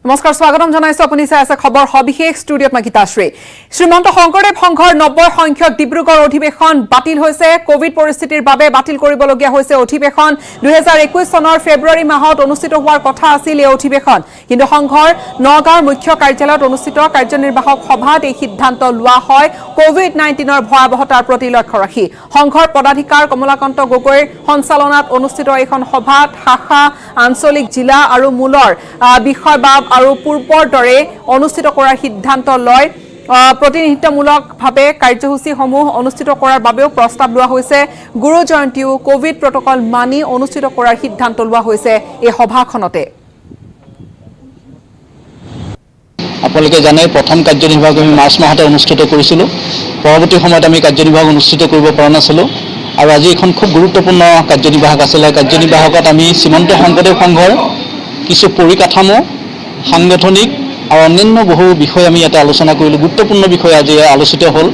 নমস্কাৰ স্বাগতম জনাইছো আপুনি চাই আছে খবৰ সবিশেষ ষ্টুডিঅত মাকিতাশ্ৰী শ্ৰীমন্ত শংকৰদেৱ সংঘৰ 90 সংখ্যক ডিব্ৰুগড় অধিৱেশন বাতিল হৈছে কোভিড পৰিস্থিতিৰ বাবে বাতিল কৰিবলগীয়া হৈছে অধিৱেশন 2021 চনৰ ফেব্ৰুৱাৰী মাহত অনুষ্ঠিত হোৱাৰ কথা আছিল এই অধিৱেশন কিন্তু সংঘৰ নগাঁৱৰ মুখ্য কাৰ্যালয়ত অনুষ্ঠিত কাৰ্যনিৰ্বাহক সভাত এই সিদ্ধান্ত লোৱা হয় কোভিড 19ৰ ভয়াৱহতাৰ প্ৰতি লক্ষ্য ৰাখি সংঘৰ পদাধিকাৰ কমলাকান্ত গগৈৰ সঞ্চালনাত অনুষ্ঠিত এখন সভাত শাখা আঞ্চলিক জিলা আৰু মূলৰ বিষয়বাব আৰু পূৰ্বৰ দৰে অনুষ্ঠিত কৰাৰ সিদ্ধান্ত লয় প্ৰতিনিধিত্বমূলকভাৱে কাৰ্যসূচীসমূহ অনুষ্ঠিত কৰাৰ বাবেও প্ৰস্তাৱ লোৱা হৈছে গুৰু জয়ন্তীও কোভিড প্ৰটকল মানি অনুষ্ঠিত কৰাৰ সিদ্ধান্ত লোৱা হৈছে এই সভাখনতে আপোনালোকে জানে প্ৰথম কাৰ্যনিৰ্বাহক আমি মাৰ্চ মাহতে অনুষ্ঠিত কৰিছিলোঁ পৰৱৰ্তী সময়ত আমি কাৰ্যনিৰ্বাহক অনুষ্ঠিত কৰিব পৰা নাছিলোঁ আৰু আজি এখন খুব গুৰুত্বপূৰ্ণ কাৰ্যনিৰ্বাহক আছিল কাৰ্যনিৰ্বাহকত আমি শ্ৰীমন্ত শংকৰদেৱ সংঘৰ কিছু পৰিকাঠামো সাংগঠনিক আৰু অন্যান্য বহু বিষয় আমি ইয়াতে আলোচনা কৰিলোঁ গুৰুত্বপূৰ্ণ বিষয় আজি আলোচিত হ'ল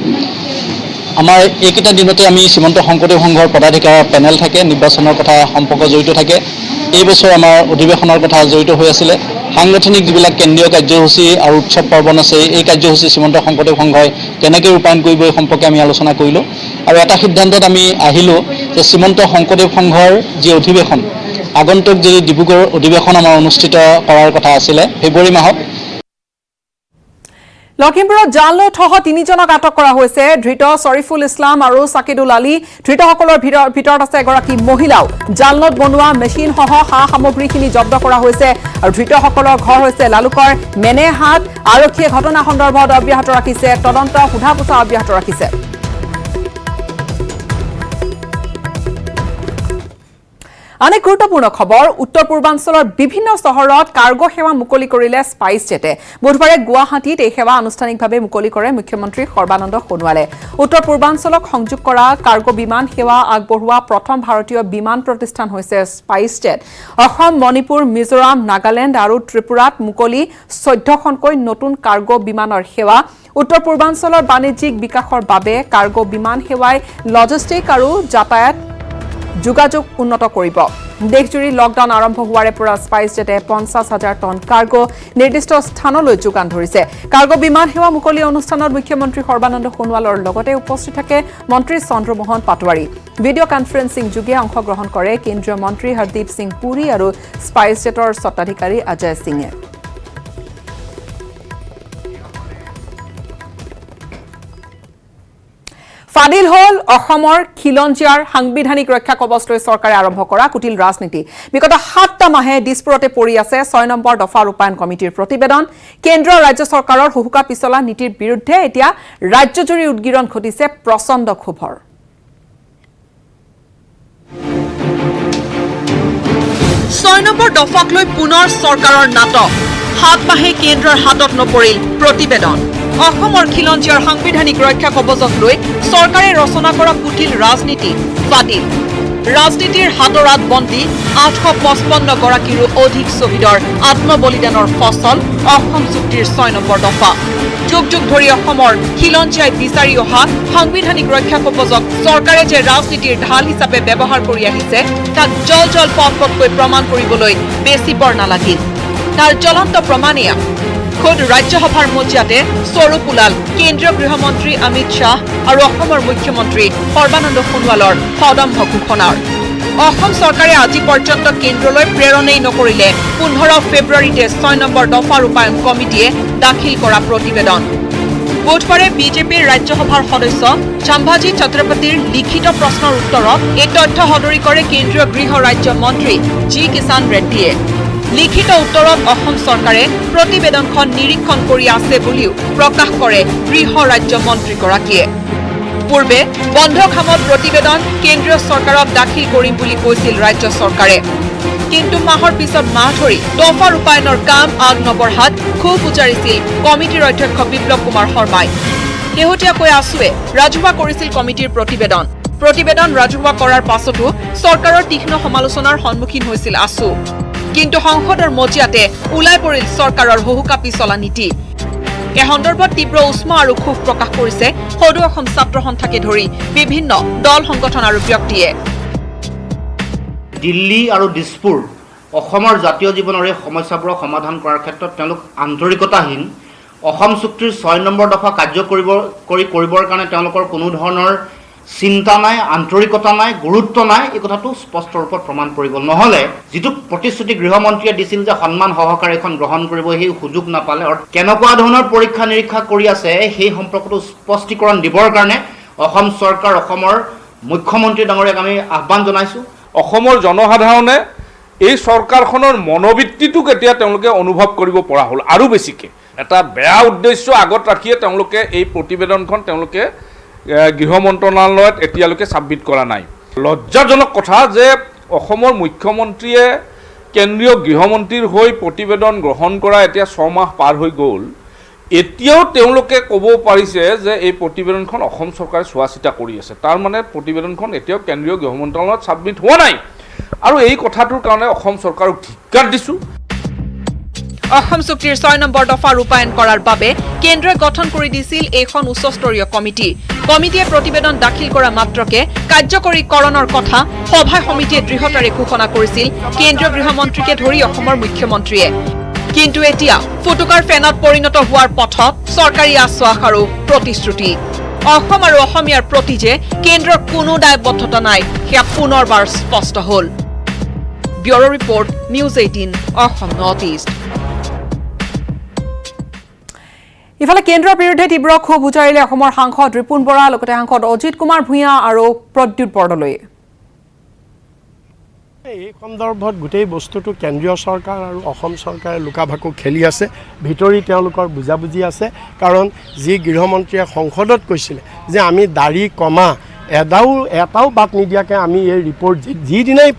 আমাৰ এইকেইটা দিনতে আমি শ্ৰীমন্ত শংকৰদেৱ সংঘৰ পদাধিকাৰৰ পেনেল থাকে নিৰ্বাচনৰ কথা সম্পৰ্ক জড়িত থাকে এই বছৰ আমাৰ অধিৱেশনৰ কথা জড়িত হৈ আছিলে সাংগঠনিক যিবিলাক কেন্দ্ৰীয় কাৰ্যসূচী আৰু উৎসৱ পাৰ্বণ আছে এই কাৰ্যসূচী শ্ৰীমন্ত শংকৰদেৱ সংঘই কেনেকৈ ৰূপায়ণ কৰিব এই সম্পৰ্কে আমি আলোচনা কৰিলোঁ আৰু এটা সিদ্ধান্তত আমি আহিলোঁ যে শ্ৰীমন্ত শংকৰদেৱ সংঘৰ যি অধিৱেশন আগন্তুক যি ডিব্ৰুগড় অধিৱেশন আমাৰ অনুষ্ঠিত কৰাৰ কথা আছিলে ফেব্ৰুৱাৰী মাহত লখিমপুৰত জালনোটসহ তিনিজনক আটক কৰা হৈছে ধৃত শৰীফুল ইছলাম আৰু সাকিদুল আলী ধৃতসকলৰ ভিতৰত আছে এগৰাকী মহিলাও জালনোট বনোৱা মেচিনসহ সামগ্ৰীখিনি জব্দ কৰা হৈছে আৰু ধৃতসকলৰ ঘৰ হৈছে লালুকৰ মেনেহাট আৰক্ষীয়ে ঘটনা সন্দৰ্ভত অব্যাহত ৰাখিছে তদন্ত সোধা পোছা অব্যাহত ৰাখিছে আনেক গুৰুত্বপূৰ্ণ খবৰ উত্তৰ পূৰ্বাঞ্চলৰ বিভিন্ন চহৰত কাৰ্গো সেৱা মুকলি কৰিলে স্পাইচ জেটে বুধবাৰে গুৱাহাটীত এই সেৱা আনুষ্ঠানিকভাৱে মুকলি কৰে মুখ্যমন্ত্ৰী সৰ্বানন্দ সোণোৱালে উত্তৰ পূৰ্বাঞ্চলক সংযোগ কৰা কাৰ্গো বিমান সেৱা আগবঢ়োৱা প্ৰথম ভাৰতীয় বিমান প্ৰতিষ্ঠান হৈছে স্পাইচ জেট অসম মণিপুৰ মিজোৰাম নাগালেণ্ড আৰু ত্ৰিপুৰাত মুকলি 14খনকৈ নতুন কাৰ্গো বিমানৰ সেৱা উত্তৰ পূৰ্বাঞ্চলৰ বাণিজ্যিক বিকাশৰ বাবে কাৰ্গো বিমান সেৱাই লজিষ্টিক আৰু যাতায়াত যোগাযোগ উন্নত কৰিব দেশজুৰি লকডাউন আৰম্ভ হোৱাৰে পৰা স্পাইচ জেটে 50,000 টন কাৰ্গো নিৰ্দিষ্ট স্থানলৈ যোগান ধৰিছে কাৰ্গো বিমান সেৱা মুকলি অনুষ্ঠানত মুখ্যমন্ত্ৰী সৰ্বানন্দ সোণোৱালৰ লগতে উপস্থিত থাকে মন্ত্ৰী চন্দ্ৰমোহন পাটোৱাৰী ভিডিঅ' কনফাৰেন্সিং যোগে অংশগ্ৰহণ কৰে কেন্দ্ৰীয় মন্ত্ৰী হৰদীপ সিং পুৰী আৰু স্পাইচ জেটৰ স্বত্বাধিকাৰী অজয় সিঙে ফাদিল হল অসমৰ খিলঞ্জীয়াৰ সাংবিধানিক ৰক্ষা কবচ লৈ চৰকাৰে আৰম্ভ কৰা কুটিল ৰাজনীতি বিগত 7টা মাহে দিছপুৰতে পৰি আছে 6 নম্বৰ দফা ৰূপায়ণ কমিটিৰ প্ৰতিবেদন কেন্দ্ৰ ৰাজ্য চৰকাৰৰ হুহুকা পিছলা নীতিৰ বিৰুদ্ধে এতিয়া ৰাজ্যজুৰি উদ্গিৰণ ঘটিছে প্ৰচণ্ড ক্ষোভৰ 6 নম্বৰ দফাক লৈ পুনৰ চৰকাৰৰ নাটক 7 মাহে কেন্দ্ৰৰ হাতত নপৰিল প্ৰতিবেদন অসমৰ খিলঞ্জীয়াৰ সাংবিধানিক ৰক্ষা কবচক লৈ চৰকাৰে ৰচনা কৰা কুটিল ৰাজনীতি ফাদিল ৰাজনীতিৰ হাতৰাত বন্দী 855 গৰাকীৰো অধিক শ্বহীদৰ আত্মবলিদানৰ ফচল অসম চুক্তিৰ 6 নম্বৰ দফা যুগ যুগ ধৰি অসমৰ খিলঞ্জীয়াই বিচাৰি অহা সাংবিধানিক ৰক্ষা কবচক চৰকাৰে যে ৰাজনীতিৰ ঢাল হিচাপে ব্যৱহাৰ কৰি আহিছে তাক জল পথকৈ প্ৰমাণ কৰিবলৈ বেছি পৰ নালাগিল তাৰ জ্বলন্ত প্ৰমাণীয়া খোদ ৰাজ্যসভাৰ মজিয়াতে স্বৰূপ ওলাল কেন্দ্ৰীয় গৃহমন্ত্ৰী অমিত শ্বাহ আৰু অসমৰ মুখ্যমন্ত্ৰী সৰ্বানন্দ সোণোৱালৰ সদম্ভ ঘোষণাৰ অসম চৰকাৰে আজি পৰ্যন্ত কেন্দ্ৰলৈ প্ৰেৰণেই নকৰিলে 15 ফেব্ৰুৱাৰীতে 6 নম্বৰ দফা ৰূপায়ণ কমিটিয়ে দাখিল কৰা প্ৰতিবেদন বুধবাৰে বিজেপিৰ ৰাজ্যসভাৰ সদস্য সম্ভাজী ছত্ৰপতিৰ লিখিত প্ৰশ্নৰ উত্তৰত এই তথ্য সদৰি কৰে কেন্দ্ৰীয় গৃহ ৰাজ্য মন্ত্ৰী জি কিষাণ ৰেড্ডীয়ে লিখিত উত্তৰত অসম চৰকাৰে প্ৰতিবেদনখন নিৰীক্ষণ কৰি আছে বুলিও প্ৰকাশ কৰে গৃহ ৰাজ্য মন্ত্ৰীগৰাকীয়ে পূৰ্বে বন্ধ খামত প্ৰতিবেদন কেন্দ্ৰীয় চৰকাৰক দাখিল কৰিম বুলি কৈছিল ৰাজ্য চৰকাৰে কিন্তু মাহৰ পিছত মাহ ধৰি দফা ৰূপায়ণৰ কাম আগ নবঢ়াত ক্ষোভ উজাৰিছিল কমিটিৰ অধ্যক্ষ বিপ্লৱ কুমাৰ শৰ্মাই শেহতীয়াকৈ আছুৱে ৰাজহুৱা কৰিছিল কমিটিৰ প্ৰতিবেদন ৰাজহুৱা কৰাৰ পাছতো চৰকাৰৰ তীক্ষ্ণ সমালোচনাৰ সন্মুখীন হৈছিল আছু কিন্তু সংসদৰ মজিয়াতে উলাই পৰিল চৰকাৰৰ হুহুকা পিছলা নীতি এই সন্দৰ্ভত তীব্ৰ উষ্মা আৰু ক্ষোভ প্ৰকাশ কৰিছে সদৌ অসম ছাত্ৰ সন্থাকে ধৰি বিভিন্ন দল সংগঠন আৰু ব্যক্তিয়ে দিল্লী আৰু দিছপুৰ অসমৰ জাতীয় জীৱনৰ এই সমস্যাবোৰক সমাধান কৰাৰ ক্ষেত্ৰত তেওঁলোক আন্তৰিকতাহীন অসম চুক্তিৰ 6 নম্বৰ দফা কাৰ্য কৰিবৰ কাৰণে তেওঁলোকৰ কোনো ধৰণৰ চিন্তা নাই আন্তৰিকতা নাই গুৰুত্ব নাই এই কথাটো স্পষ্ট ৰূপত প্ৰমাণ কৰিব নহলে যিটো প্ৰতিশ্ৰুতি গৃহমন্ত্ৰীয়ে দিছিল যে সন্মান সহকাৰে এখন গ্ৰহণ কৰিব সেই সুযোগ নাপালে আৰু কেনেকুৱা ধৰণৰ পৰীক্ষা নিৰীক্ষা কৰি আছে সেই সম্পৰ্কটো স্পষ্টীকৰণ দিবৰ কাৰণে অসম চৰকাৰ অসমৰ মুখ্যমন্ত্ৰী ডাঙৰীয়াক আমি আহ্বান জনাইছো অসমৰ জনসাধাৰণে এই চৰকাৰখনৰ মনোবৃত্তিটো কেতিয়া তেওঁলোকে অনুভৱ কৰিব পৰা হ'ল আৰু বেছিকে এটা বেয়া উদ্দেশ্য আগত ৰাখিয়ে তেওঁলোকে এই প্ৰতিবেদনখন তেওঁলোকে গৃহ মন্ত্ৰণালয়ত এতিয়ালৈকে ছাবমিট কৰা নাই লজ্জাজনক কথা যে অসমৰ মুখ্যমন্ত্ৰীয়ে কেন্দ্ৰীয় গৃহমন্ত্ৰীৰ হৈ প্ৰতিবেদন গ্ৰহণ কৰা এতিয়া 6 মাহ পাৰ হৈ গ'ল এতিয়াও তেওঁলোকে ক'ব পাৰিছে যে এই প্ৰতিবেদনখন অসম চৰকাৰে চোৱা চিতা কৰি আছে তাৰ মানে প্ৰতিবেদনখন এতিয়াও কেন্দ্ৰীয় গৃহ মন্ত্ৰণালয়ত ছাবমিট হোৱা নাই আৰু এই কথাটোৰ কাৰণে অসম চৰকাৰক ধিক্কাৰ দিছোঁ অসম চুক্তিৰ 6 নম্বৰ দফা ৰূপায়ণ কৰাৰ বাবে কেন্দ্ৰই গঠন কৰি দিছিল এখন উচ্চস্তৰীয় কমিটি কমিটিয়ে প্ৰতিবেদন দাখিল কৰা মাত্ৰকে কাৰ্যকৰীকৰণৰ কথা সভা সমিতিয়ে দৃঢ়তাৰে ঘোষণা কৰিছিল কেন্দ্ৰীয় গৃহমন্ত্ৰীকে ধৰি অসমৰ মুখ্যমন্ত্ৰীয়ে কিন্তু এতিয়া ফুটুকাৰ ফেনত পৰিণত হোৱাৰ পথত চৰকাৰী আশ্বাস আৰু প্ৰতিশ্ৰুতি অসম আৰু অসমীয়াৰ প্ৰতি যে কেন্দ্ৰৰ কোনো দায়বদ্ধতা নাই সেয়া পুনৰবাৰ স্পষ্ট হ'ল bureau' report news 18 Assam north east ইফালে কেন্দ্ৰৰ বিৰুদ্ধে তীব্ৰ ক্ষোভ উজাৰিলে অসমৰ সাংসদ ৰিপুণ বৰা লগতে সাংসদ অজিত কুমাৰ ভূঞা আৰু প্ৰদ্যুৎ বৰদলৈ এই সন্দৰ্ভত গোটেই বস্তুটো কেন্দ্ৰীয় চৰকাৰ আৰু অসম চৰকাৰে লুকাভাকু খেলি আছে ভিতৰি তেওঁলোকৰ বুজাবুজি আছে কাৰণ যি গৃহমন্ত্ৰীয়ে সংসদত কৈছিলে যে আমি দাড়ি কমা এটাও বাদ নিদিয়াকৈ আমি এই ৰিপৰ্ট যিদিনাই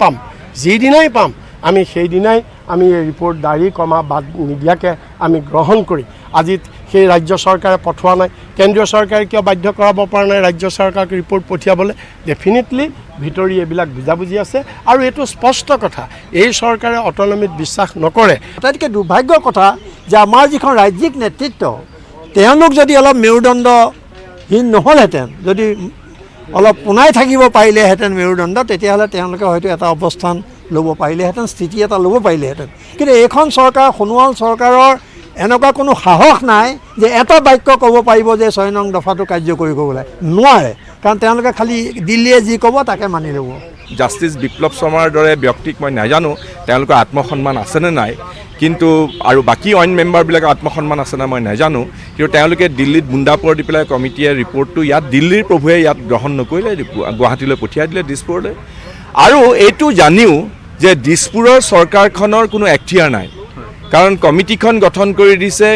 পাম আমি সেইদিনাই আমি এই ৰিপৰ্ট দাড়ি কমা বাদ নিদিয়াকৈ আমি গ্ৰহণ কৰি আজি সেই ৰাজ্য চৰকাৰে পঠোৱা নাই কেন্দ্ৰীয় চৰকাৰে কিয় বাধ্য কৰাব পৰা নাই ৰাজ্য চৰকাৰক ৰিপৰ্ট পঠিয়াবলৈ ডেফিনেটলি ভিতৰি এইবিলাক বুজাবুজি আছে আৰু এইটো স্পষ্ট কথা এই চৰকাৰে অটনমিত বিশ্বাস নকৰে আটাইতকৈ দুৰ্ভাগ্যৰ কথা যে আমাৰ যিখন ৰাজ্যিক নেতৃত্ব তেওঁলোক যদি অলপ মেৰুদণ্ডহীন নহ'লহেঁতেন যদি অলপ পোনাই থাকিব পাৰিলেহেঁতেন মেৰুদণ্ড তেতিয়াহ'লে তেওঁলোকে হয়তো এটা অৱস্থান ল'ব পাৰিলেহেঁতেন স্থিতি এটা ল'ব পাৰিলেহেঁতেন কিন্তু এইখন চৰকাৰ সোণোৱাল চৰকাৰৰ এনেকুৱা কোনো সাহস নাই যে এটা বাক্য ক'ব পাৰিব যে 6 নং দফাটো কাৰ্যকৰী কৰিবলৈ নোৱাৰে কাৰণ তেওঁলোকে খালি দিল্লীয়ে যি ক'ব তাকে মানি ল'ব জাষ্টিছ বিপ্লৱ শৰ্মাৰ দৰে ব্যক্তিক মই নাজানো তেওঁলোকৰ আত্মসন্মান আছেনে নাই কিন্তু আৰু বাকী অইন মেম্বাৰবিলাকৰ আত্মসন্মান আছেনে মই নাজানো কিন্তু তেওঁলোকে দিল্লীত বুন্দাপুৰ দি পেলাই কমিটিয়ে ৰিপৰ্টটো ইয়াত দিল্লীৰ প্ৰভুৱে ইয়াত গ্ৰহণ নকৰিলে গুৱাহাটীলৈ পঠিয়াই দিলে দিছপুৰলৈ আৰু এইটো জানিও যে দিছপুৰৰ চৰকাৰখনৰ কোনো এখতিয়াৰ নাই কাৰণ কমিটিখন গঠন কৰি দিছে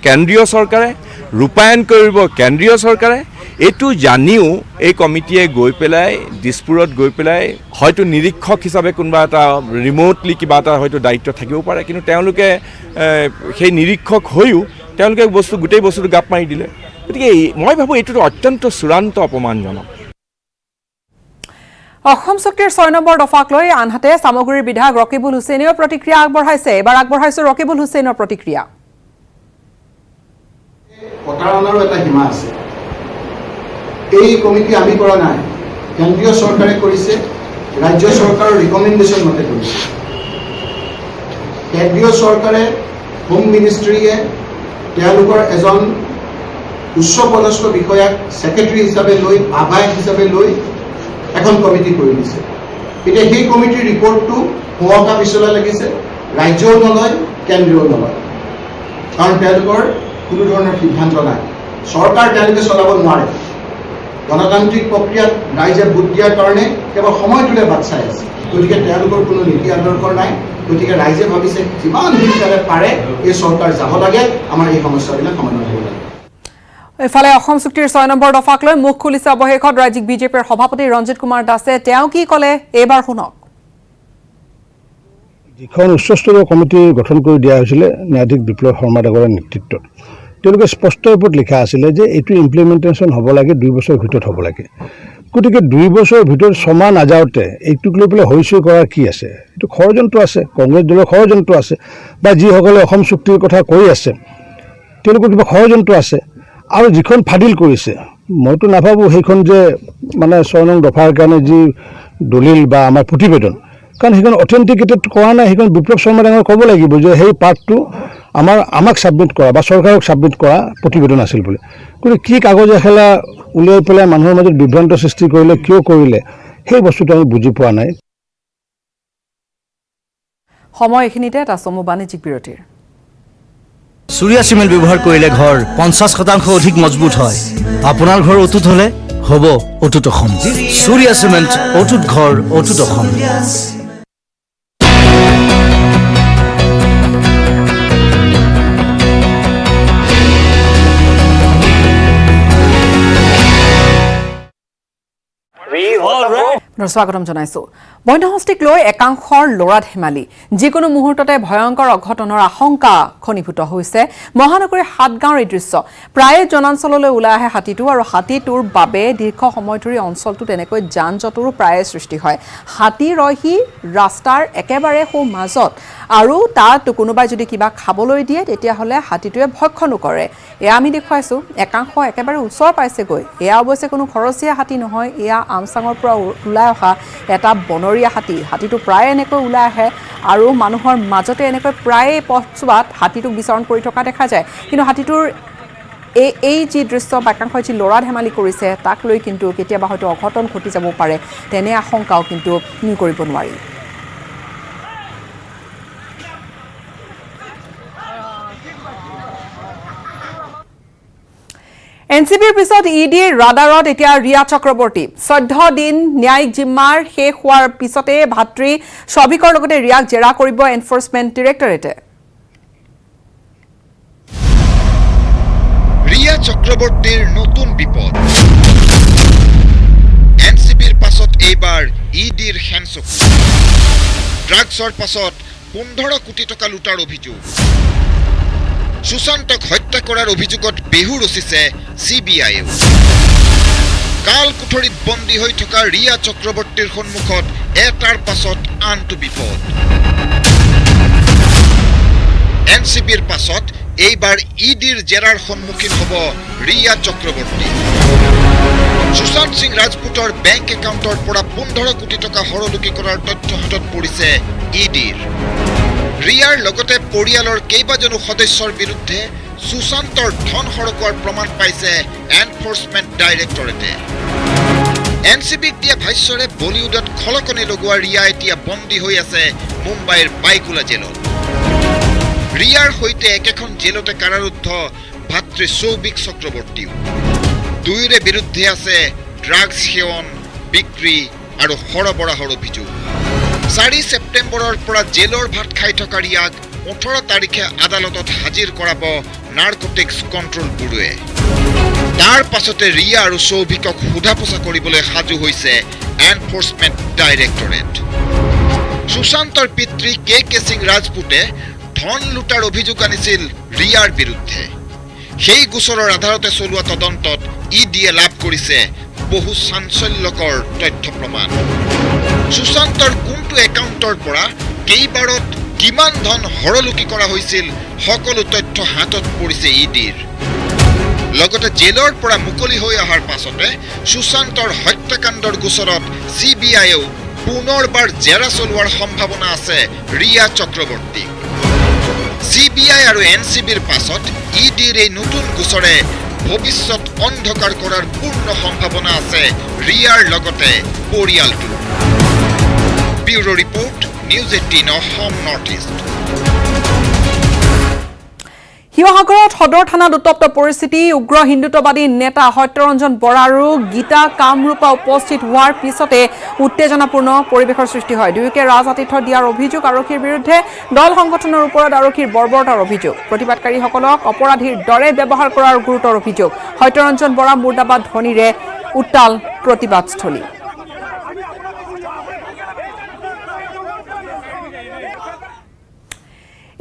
কেন্দ্ৰীয় চৰকাৰে ৰূপায়ণ কৰিব কেন্দ্ৰীয় চৰকাৰে এইটো জানিও এই কমিটিয়ে গৈ পেলাই দিছপুৰত গৈ পেলাই হয়তো নিৰীক্ষক হিচাপে কোনোবা এটা ৰিম'টলি কিবা এটা হয়তো দায়িত্ব থাকিব পাৰে কিন্তু তেওঁলোকে সেই নিৰীক্ষক হৈও তেওঁলোকে গোটেই বস্তুটো গাপ মাৰি দিলে গতিকে মই ভাবোঁ এইটোতো অত্যন্ত চূড়ান্ত অপমানজনক অসম চুক্তিৰ 6 নম্বৰ দফাক লৈ আনহাতে সামগ্ৰীৰ বিধায়ক ৰকিবুল হুছেইনেও প্ৰতিক্ৰিয়া আগবঢ়াইছে এবাৰ আগবঢ়াইছে ৰকিবুল হুছেইনৰ প্ৰতিক্ৰিয়া প্ৰতাৰণাৰো এটা সীমা আছে এই কমিটি আমি কৰা নাই কেন্দ্ৰীয় চৰকাৰে কৰিছে ৰাজ্য চৰকাৰৰ ৰিকমেণ্ডেশ্যন মতে কৰিছে কেন্দ্ৰীয় চৰকাৰে হোম মিনিষ্ট্ৰীয়ে তেওঁলোকৰ এজন উচ্চপদস্থ বিষয়াক ছেক্ৰেটাৰী হিচাপে লৈ আহ্বায়ক হিচাপে লৈ এখন কমিটি কৰি দিছে এতিয়া সেই কমিটিৰ ৰিপৰ্টটো হোৱাকা পিছলৈ লাগিছে ৰাজ্যও নলয় কেন্দ্ৰীয় নলয় কাৰণ তেওঁলোকৰ কোনো ধৰণৰ সিদ্ধান্ত নাই চৰকাৰ তেওঁলোকে চলাব নোৱাৰে গণতান্ত্ৰিক প্ৰক্ৰিয়াত ৰাইজে ভোট দিয়াৰ কাৰণে কেৱল সময়টোলে বাট চাই আছে গতিকে তেওঁলোকৰ কোনো নীতি আদৰ্শ নাই গতিকে ৰাইজে ভাবিছে যিমান সোনকালে পাৰে এই চৰকাৰ যাব লাগে আমাৰ এই সমস্যাবিলাক সমাধান হ'ব লাগে এফালে অসম চুক্তিৰ 6 নম্বৰ দফাক লৈ মুখ খুলিছে অৱশেষত ৰাজ্যিক বিজেপিৰ সভাপতি ৰঞ্জিত কুমাৰ দাসে তেওঁ কি ক'লে এইবাৰ শুনক যিখন উচ্চস্তৰীয় কমিটি গঠন কৰি দিয়া হৈছিলে ন্যায়াধীশ বিপ্লৱ শৰ্মা ডাঙৰীয়াৰ নেতৃত্বত তেওঁলোকে স্পষ্ট ৰূপত লিখা আছিলে যে এইটো ইমপ্লিমেণ্টেশ্যন হ'ব লাগে 2 বছৰৰ ভিতৰত হ'ব লাগে গতিকে 2 বছৰৰ ভিতৰত 6 মাহ নাযাওঁতে এইটোক লৈ পেলাই হৈচৈ কৰাৰ কি আছে এইটো ষড়যন্ত্ৰ আছে কংগ্ৰেছ দলৰ ষড়যন্ত্ৰ আছে বা যিসকলে অসম চুক্তিৰ কথা কৈ আছে তেওঁলোকৰ কিবা ষড়যন্ত্ৰ আছে আৰু যিখন ফাদিল কৰিছে মইতো নাভাবোঁ সেইখন যে মানে 6 নং দফাৰ কাৰণে যি দলিল বা আমাৰ প্ৰতিবেদন কাৰণ সেইখন অথেণ্টিকেটেড কৰা নাই। সেইখন বিপ্লৱ শৰ্মা ডাঙৰ ক'ব লাগিব যে সেই পাৰ্টটো আমাক ছাবমিট কৰা বা চৰকাৰক ছাবমিট কৰা প্ৰতিবেদন আছিল বুলি। গতিকে কি কাগজ এখেলা উলিয়াই পেলাই মানুহৰ মাজত বিভ্ৰান্ত সৃষ্টি কৰিলে, কিয় কৰিলে, সেই বস্তুটো আমি বুজি পোৱা নাই। সময় এইখিনিতে এটা চমু বাণিজ্যিক বিৰতিৰ। চুৰিয়া চিমেণ্ট ব্যৱহাৰ কৰিলে ঘৰ 50% অধিক মজবুত হয়। আপোনাৰ ঘৰ অটুট হ'লে হ'ব অটুট অসম। চুৰিয়া চিমেণ্ট, অটুট ঘৰ, অটুট অসম। স্বাগতম জনাইছো। বন্যহস্তীক লৈ একাংশৰ ল'ৰা ধেমালি, যিকোনো মুহূৰ্ততে ভয়ংকৰ অঘটনৰ আশংকা ঘনীভূত হৈছে। মহানগৰীৰ সাতগাঁৱৰ এই দৃশ্য। প্ৰায়ে জনাঞ্চললৈ ওলাই আহে হাতীটো, আৰু হাতীটোৰ বাবে দীৰ্ঘ সময় ধৰি অঞ্চলটোত এনেকৈ যান জঁটৰো প্ৰায়ে সৃষ্টি হয়। হাতী ৰয়হি ৰাস্তাৰ একেবাৰে সৌ মাজত, আৰু তাত কোনোবাই যদি কিবা খাবলৈ দিয়ে তেতিয়াহ'লে হাতীটোৱে ভক্ষণো কৰে। এয়া আমি দেখুৱাইছোঁ। একাংশ একেবাৰে ওচৰ পাইছেগৈ। এয়া অৱশ্যে কোনো খৰচীয়া হাতী নহয়, এয়া আমচাঙৰ পৰা ওলাই অহা এটা বনৰীয়া হাতী। হাতীটো প্ৰায়ে এনেকৈ ওলাই আহে আৰু মানুহৰ মাজতে এনেকৈ প্ৰায়ে পথছোৱাত হাতীটোক বিচৰণ কৰি থকা দেখা যায়। কিন্তু হাতীটোৰ এই যি দৃশ্য বা একাংশই যি ল'ৰা ধেমালি কৰিছে তাক লৈ কিন্তু কেতিয়াবা হয়তো অঘটন ঘটি যাব পাৰে, তেনে আশংকাও কিন্তু নুই কৰিব নোৱাৰি। এনচিবিৰ পিছত ইডিৰ ৰাডাৰত এতিয়া ৰিয়া চক্ৰৱৰ্তী। 14 দিন ন্যায়িক জিম্মাৰ শেষ হোৱাৰ পিছতে ভাতৃ শবিকৰ লগতে ৰিয়াক জেৰা কৰিব এনফৰ্চমেণ্ট ডিৰেক্টৰেটে। ৰিয়া চক্ৰৱৰ্তীৰ নতুন বিপদ। এনচিবিৰ পাছত এইবাৰ ইডিৰ হেনচকু। ড্ৰাগছৰ পাছত 15 কোটি টকা লুটাৰ অভিযোগ। সুশান্তক হত্যা কৰাৰ অভিযোগত বেহু ৰচিছে CBIয়েও। কাল কোঠৰীত বন্দী হৈ থকা ৰিয়া চক্ৰৱৰ্তীৰ সন্মুখত এটাৰ পাছত আনটো বিপদ। এনচিবিৰ পাছত এইবাৰ ইডিৰ জেৰাৰ সন্মুখীন হ'ব ৰিয়া চক্ৰৱৰ্তী। সুশান্ত সিং ৰাজপুতৰ বেংক একাউণ্টৰ পৰা 15 কোটি টকা হৰলুকি কৰাৰ তথ্য হাতত পৰিছে ইডিৰ। ৰিয়াৰ লগতে পৰিয়ালৰ কেইবাজনো সদস্যৰ বিৰুদ্ধে সুশান্তৰ ধন সৰকোৱাৰ প্ৰমাণ পাইছে এনফৰ্চমেণ্ট ডাইৰেক্টৰেটে। এনচিবিক দিয়া ভাষ্যৰে বলিউডত খলকনি লগোৱা ৰিয়া এতিয়া বন্দী হৈ আছে মুম্বাইৰ বাইকুলা জেলত। ৰিয়াৰ সৈতে একেখন জেলতে কাৰাৰুদ্ধ ভাতৃ সৌভিক চক্ৰৱৰ্তীও। দুয়োৰে বিৰুদ্ধে আছে ড্ৰাগছ সেৱন, বিক্ৰী আৰু সৰবৰাহৰ অভিযোগ। 4 ছেপ্টেম্বৰৰ পৰা জেলৰ ভাত খাই থকা ৰিয়াক 18 তাৰিখে আদালতত হাজিৰ কৰাব নাৰ্কটিক্স কণ্ট্ৰল ব্যুৰোৱে। তাৰ পাছতে ৰিয়া আৰু সৌভিকক সোধা পোছা কৰিবলৈ সাজু হৈছে এনফৰ্চমেণ্ট ডাইৰেক্টৰেট। সুশান্তৰ পিতৃ কে সিং ৰাজপুতে ধন লুটাৰ অভিযোগ আনিছিল ৰিয়াৰ বিৰুদ্ধে। সেই গোচৰৰ আধাৰতে চলোৱা তদন্তত ইডিয়ে লাভ কৰিছে বহু চাঞ্চল্যকৰ তথ্য প্ৰমাণ। সুশান্তৰ কোনটো একাউণ্টৰ পৰা কেইবাৰত কিমান ধন হৰলুকি কৰা হৈছিল সকলো তথ্য হাতত পৰিছে ইডিৰ। লগতে জেলৰ পৰা মুকলি হৈ অহাৰ পাছতে সুশান্তৰ হত্যাকাণ্ডৰ গোচৰত CBIয়েও পুনৰবাৰ জেৰা চলোৱাৰ সম্ভাৱনা আছে ৰিয়া চক্ৰৱৰ্তীক। CBI আৰু এনচিবিৰ পাছত ইডিৰ এই নতুন গোচৰে ভৱিষ্যত অন্ধকাৰ কৰাৰ পূৰ্ণ সম্ভাৱনা আছে ৰিয়াৰ লগতে পৰিয়ালটো। Bureau report, news 18 Assam north east. শিৱসাগৰত সদৰ থানাত উত্তপ্ত পৰিস্থিতি। উগ্ৰ হিন্দুত্ববাদী নেতা সত্যৰঞ্জন বৰা আৰু গীতা কামৰূপা উপস্থিত হোৱাৰ পিছতে উত্তেজনাপূৰ্ণ পৰিৱেশৰ সৃষ্টি হয়। দুয়োকে ৰাজআতিথ্য দিয়াৰ অভিযোগ আৰক্ষীৰ বিৰুদ্ধে, দল সংগঠনৰ ওপৰত আৰক্ষীৰ বৰ্বৰতাৰ অভিযোগ, প্ৰতিবাদকাৰীসকলক অপৰাধীৰ দৰে ব্যৱহাৰ কৰাৰ গুৰুতৰ অভিযোগ। সত্যৰঞ্জন বৰা মুৰ্দাবাদ ধ্বনিৰে উত্তাল প্ৰতিবাদস্থলী।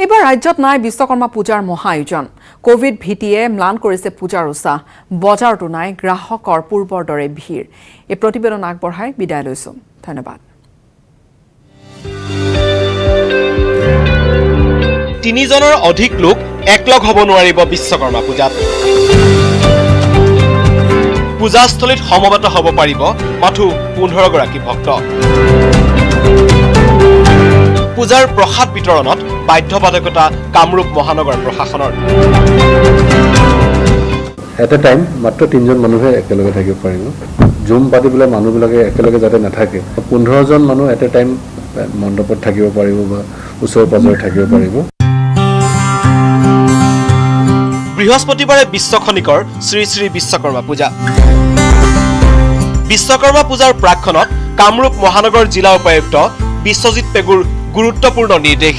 এইবাৰ ৰাজ্যত নাই বিশ্বকৰ্মা পূজাৰ মহা আয়োজন। কোভিড ভীতিয়ে ম্লান কৰিছে পূজাৰ উৎসাহ। বজাৰতো নাই গ্ৰাহকৰ পূৰ্বৰ দৰে ভিৰ। এই প্ৰতিবেদন আগবঢ়াই বিদায় লৈছো। ধন্যবাদ। 3 জনৰ অধিক লোক একলগ হ'ব নোৱাৰিব বিশ্বকৰ্মা পূজাত। পূজাস্থলীত সমবেত হ'ব পাৰিব মাথো 15 গৰাকী ভক্ত। পূজাৰ প্ৰসাদ বিতৰণত বাধ্যবাধকতা কামৰূপ মহানগৰ প্ৰশাসনৰ। এট এ টাইম মাত্ৰ 3জন মানুহে একেলগে থাকিব পাৰিব। জুম পাতি পেলাই মানুহবিলাকে একেলগে যাতে নাথাকে, 15জন মানুহ এট এ টাইম মণ্ডপত থাকিব পাৰিব বা ওচৰে পাজৰে থাকিব পাৰিব। বৃহস্পতিবাৰে বিশ্ব খনিকৰ শ্ৰী শ্ৰী বিশ্বকৰ্মা পূজা। বিশ্বকৰ্মা পূজাৰ প্ৰাক্ষণত কামৰূপ মহানগৰ জিলা উপায়ুক্ত বিশ্বজিৎ পেগুৰ গুৰুত্বপূৰ্ণ নিৰ্দেশ।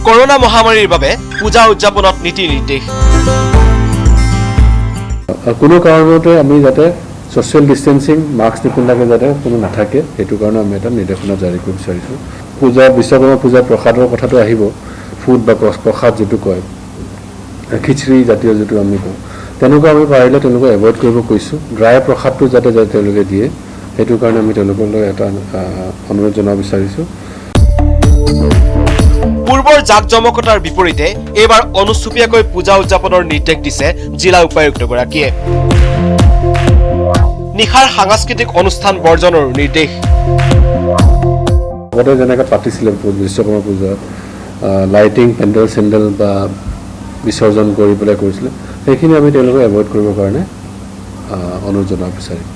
কৰোনা মহামাৰীৰ বাবে পূজা উদযাপনত নীতি নিৰ্দেশ। কোনো কাৰণতে আমি যাতে ছ'চিয়েল ডিষ্টেঞ্চিং মাস্ক নিপিন্ধাকৈ যাতে কোনো নাথাকে, সেইটো কাৰণে আমি এটা নিৰ্দেশনা জাৰি কৰিব বিচাৰিছোঁ। পূজা বিশ্বকৰ্মা পূজাৰ প্ৰসাদৰ কথাটো আহিব, ফুড বা প্ৰসাদ যিটো কয়, খিচিৰি জাতীয় যিটো আমি কওঁ, তেনেকুৱা আমি পাৰিলে তেওঁলোকক এভইড কৰিব কৈছোঁ। ড্ৰাই প্ৰসাদটো যাতে তেওঁলোকে দিয়ে, সেইটো কাৰণে আমি তেওঁলোকলৈ এটা অনুৰোধ জনাব বিচাৰিছোঁ। পূৰ্বৰ জাক-জমকতাৰ বিপৰীতে এইবাৰ অনুষ্টুপীয়াকৈ পূজা উদযাপনৰ নিৰ্দেশ দিছে জিলা উপায়ুক্তগৰাকীয়ে। নিশাৰ সাংস্কৃতিক অনুষ্ঠান বৰ্জনৰ নিৰ্দেশ। আগতে যেনেকৈ পাতিছিলে বিশ্বকৰ্মা পূজা, লাইটিং, পেণ্ডেল চেণ্ডেল বা বিসৰ্জন কৰি পেলাই কৰিছিলে, সেইখিনি আমি তেওঁলোকক এভইড কৰিবৰ কাৰণে অনুৰোধ জনাব বিচাৰিম।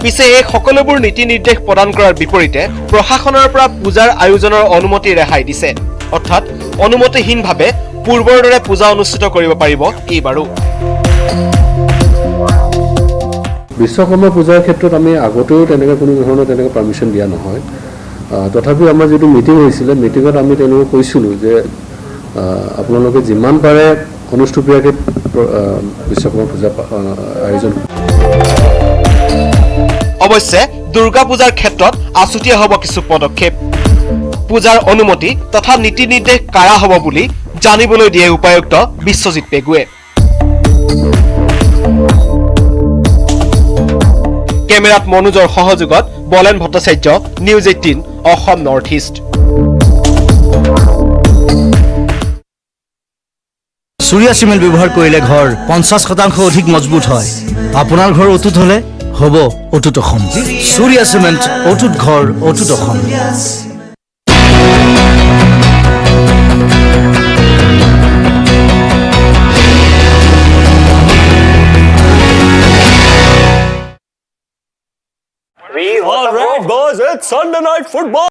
পিছে এই সকলোবোৰ নীতি নিৰ্দেশ প্ৰদান কৰাৰ বিপৰীতে প্ৰশাসনৰ পৰা পূজাৰ আয়োজনৰ অনুমতি ৰেহাই দিছে, অৰ্থাৎ অনুমতিহীনভাৱে পূৰ্বৰ দৰে পূজা অনুষ্ঠিত কৰিব পাৰিব এইবাৰো। বিশ্বকৰ্মা পূজাৰ ক্ষেত্ৰত আমি আগতেও তেনেকৈ কোনো ধৰণৰ তেনেকৈ পাৰ্মিশ্যন দিয়া নহয়। তথাপিও আমাৰ যিটো মিটিং হৈছিলে, মিটিঙত আমি তেওঁলোকক কৈছিলোঁ যে আপোনালোকে যিমান পাৰে অনুষ্টুপীয়াকৈ বিশ্বকৰ্মা পূজা আয়োজন। অৱশ্যে দুৰ্গা পূজাৰ ক্ষেত্ৰত আছুতীয়া হ'ব কিছু পদক্ষেপ। পূজাৰ অনুমতি তথা নীতি নিৰ্দেশ কাৰা হ'ব বুলি জানিবলৈ দিয়ে উপায়ুক্ত বিশ্বজিৎ পেগুৱে। কেমেৰাত মনোজৰ সহযোগত বলেন Bhattacharya, news 18 Assam north east. চুৰিয়া চিমেণ্ট ব্যৱহাৰ কৰিলে ঘৰ 50% অধিক মজবুত হয়। আপোনাৰ ঘৰ অটুট হ'লে হ'ব অটুট অসম। চুৰিয়া চিমেণ্ট, অটুট ঘৰ, অটুট Assam. All right, boys, it's Sunday night football.